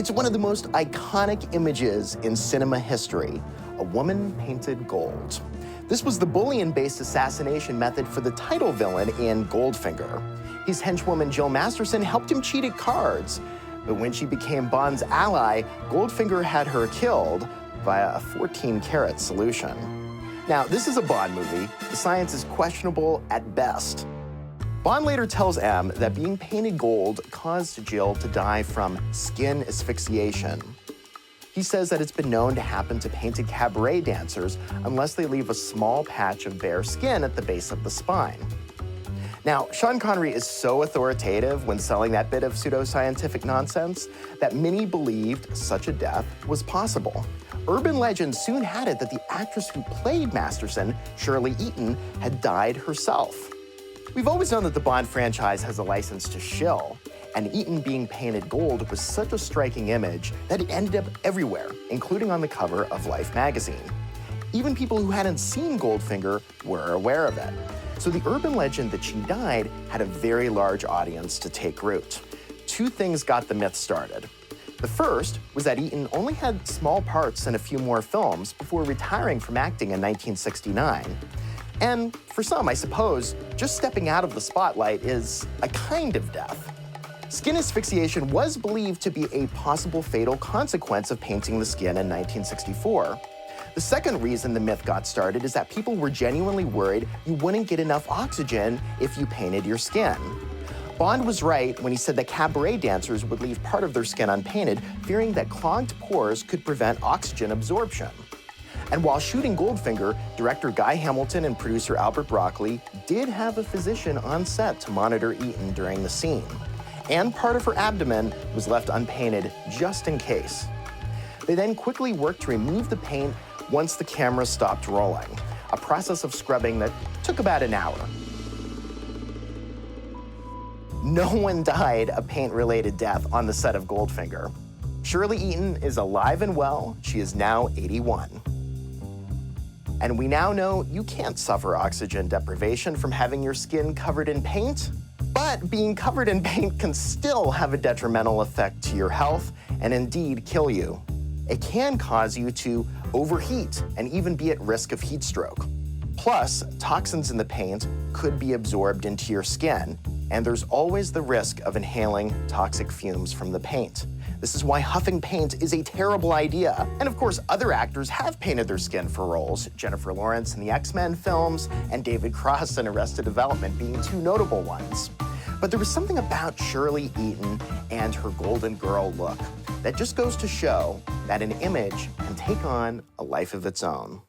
It's one of the most iconic images in cinema history, a woman painted gold. This was the bullion-based assassination method for the title villain in Goldfinger. His henchwoman Jill Masterson helped him cheat at cards, but when she became Bond's ally, Goldfinger had her killed via a 14-karat solution. Now, this is a Bond movie. The science is questionable at best. Bond later tells M that being painted gold caused Jill to die from skin asphyxiation. He says that it's been known to happen to painted cabaret dancers unless they leave a small patch of bare skin at the base of the spine. Now, Sean Connery is so authoritative when selling that bit of pseudoscientific nonsense that many believed such a death was possible. Urban legend soon had it that the actress who played Masterson, Shirley Eaton, had died herself. We've always known that the Bond franchise has a license to shill, and Eaton being painted gold was such a striking image that it ended up everywhere, including on the cover of Life magazine. Even people who hadn't seen Goldfinger were aware of it. So the urban legend that she died had a very large audience to take root. Two things got the myth started. The first was that Eaton only had small parts in a few more films before retiring from acting in 1969. And for some, I suppose, just stepping out of the spotlight is a kind of death. Skin asphyxiation was believed to be a possible fatal consequence of painting the skin in 1964. The second reason the myth got started is that people were genuinely worried you wouldn't get enough oxygen if you painted your skin. Bond was right when he said that cabaret dancers would leave part of their skin unpainted, fearing that clogged pores could prevent oxygen absorption. And while shooting Goldfinger, director Guy Hamilton and producer Albert Broccoli did have a physician on set to monitor Eaton during the scene. And part of her abdomen was left unpainted just in case. They then quickly worked to remove the paint once the camera stopped rolling, a process of scrubbing that took about an hour. No one died a paint-related death on the set of Goldfinger. Shirley Eaton is alive and well. She is now 81. And we now know you can't suffer oxygen deprivation from having your skin covered in paint, but being covered in paint can still have a detrimental effect to your health and indeed kill you. It can cause you to overheat and even be at risk of heat stroke. Plus, toxins in the paint could be absorbed into your skin, and there's always the risk of inhaling toxic fumes from the paint. This is why huffing paint is a terrible idea. And of course, other actors have painted their skin for roles, Jennifer Lawrence in the X-Men films, and David Cross in Arrested Development being two notable ones. But there was something about Shirley Eaton and her Golden Girl look that just goes to show that an image can take on a life of its own.